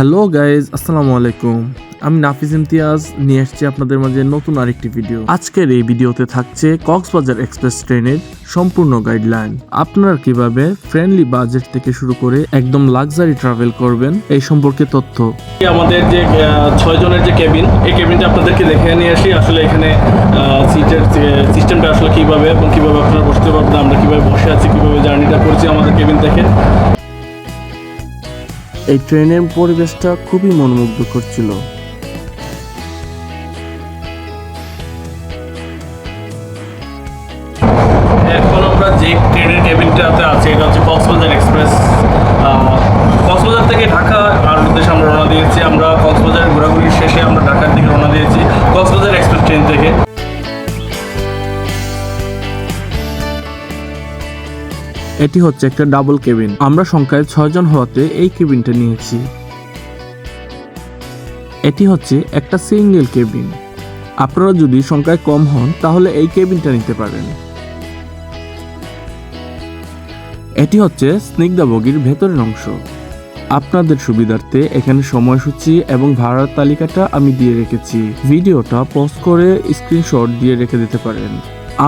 Hello guys, আসসালামু আলাইকুম। আমি নাফিজ ইমতিয়াজ নিয়ে আসছি আপনাদের মাঝে নতুন আরেকটি ভিডিও। আজকের এই ভিডিওতে থাকছে কক্সবাজার এক্সপ্রেস ট্রেনের সম্পূর্ণ গাইডলাইন। আপনারা কিভাবে ফ্রেন্ডলি বাজেট থেকে শুরু করে একদম লাক্সারি ট্রাভেল করবেন এই সম্পর্কে তথ্য। আমাদের যে 6 জনের যে কেবিন, এই কেবিনটা আপনাদেরকে দেখে নিয়ে আসি। আসলে এখানে সিটের সিস্টেমটা আসলে কীভাবে এবং কীভাবে আপনারা বসতে পারবেন, আমরা কীভাবে বসে আছি, কীভাবে জার্নিটা করছি আমাদের কেবিন থেকে। এই ট্রেনের পরিবেশটা খুবই মনোমুগ্ধকর ছিল। এখন আমরা যে ট্রেনের কেবিনটাতে আছি এটা হচ্ছে কক্সবাজার এক্সপ্রেস। কক্সবাজার থেকে ঢাকা আর উদ্দেশ্যে আমরা রওনা দিয়েছি। আমরা কক্সবাজারের ঘোরাঘুরি শেষে আমরা ঢাকার দিকে রওনা দিয়েছি কক্সবাজার এক্সপ্রেস ট্রেন থেকে। এটি হচ্ছে একটা ডাবল কেবিন। আমরা সংখ্যায় 6 জন হওয়াতে এই কেবিনটা নিয়েছি। এটি হচ্ছে একটা সিঙ্গেল কেবিন। আপনারা যদি সংখ্যায় কম হন তাহলে এই কেবিনটা নিতে পারেন। এটি হচ্ছে স্নিগ্ধা বগির ভেতরের অংশ। আপনাদের সুবিধার্থে এখানে সময়সূচি এবং ভাড়ার তালিকাটা আমি দিয়ে রেখেছি। ভিডিওটা পজ করে স্ক্রিনশট দিয়ে রেখে দিতে পারেন।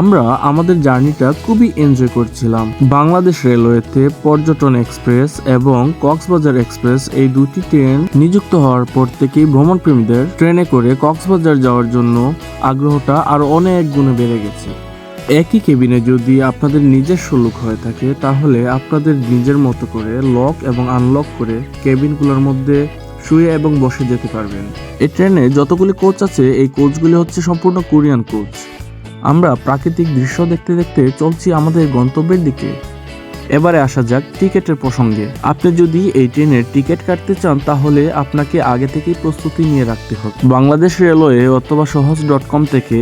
আমরা আমাদের জার্নিটা খুবই এনজয় করছিলাম। বাংলাদেশ রেলওয়েতে পর্যটন এক্সপ্রেস এবং কক্সবাজার এক্সপ্রেস এই দুটি ট্রেন নিযুক্ত হওয়ার পর থেকেই ভ্রমণপ্রেমীদের ট্রেনে করে কক্সবাজার যাওয়ার জন্য আগ্রহটা আরো অনেক গুণে বেড়ে গেছে। একই কেবিনে যদি আপনাদের নিজস্ব লুক হয়ে থাকে তাহলে আপনাদের নিজের মতো করে লক এবং আনলক করে কেবিনগুলোর মধ্যে শুয়ে এবং বসে যেতে পারবেন। এই ট্রেনে যতগুলি কোচ আছে এই কোচগুলি হচ্ছে সম্পূর্ণ কোরিয়ান কোচ। আমরা প্রাকৃতিক দৃশ্য দেখতে দেখতে চলছি আমাদের গন্তব্যের দিকে। এবারে আসা যাক টিকেটের প্রসঙ্গে। আপনি যদি এই ট্রেনের টিকিট কাটতে চান তাহলে আপনাকে আগে থেকেই প্রস্তুতি নিয়ে রাখতে হবে। বাংলাদেশ রেলওয়ে অথবা সহজ.com থেকে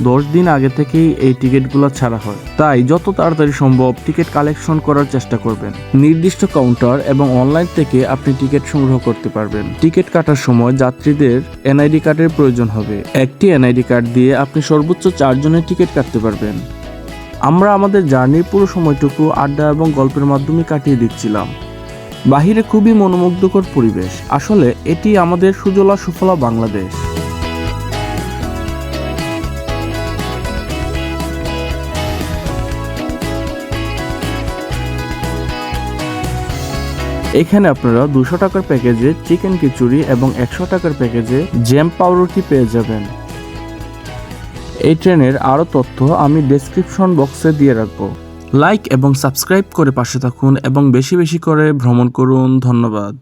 10 দিন আগে থেকেই এই টিকিটগুলো ছাড়া হয়। তাই যত তাড়াতাড়ি সম্ভব টিকিট কালেকশন করার চেষ্টা করবেন। নির্দিষ্ট কাউন্টার এবং অনলাইন থেকে আপনি টিকিট সংগ্রহ করতে পারবেন। টিকিট কাটার সময় যাত্রীদের এনআইডি কার্ডের প্রয়োজন হবে। একটি এনআইডি কার্ড দিয়ে আপনি সর্বোচ্চ 4 জনের টিকিট কাটতে পারবেন। আমরা আমাদের জার্নির পুরো সময়টুকু আড্ডা এবং গল্পের মাধ্যমে কাটিয়ে দিচ্ছিলাম। বাহিরে খুবই মনোমুগ্ধকর পরিবেশ। আসলে এটি আমাদের সুজলা সুফলা বাংলাদেশ। এখানে আপনারা 200 টাকার প্যাকেজে চিকেন খিচুড়ি এবং 100 টাকার প্যাকেজে জ্যাম পাউরুটি পেয়ে যাবেন। এই ট্রেনের আরও তথ্য আমি ডেসক্রিপশন বক্সে দিয়ে রাখবো। লাইক এবং সাবস্ক্রাইব করে পাশে থাকুন এবং বেশি বেশি করে ভ্রমণ করুন। ধন্যবাদ।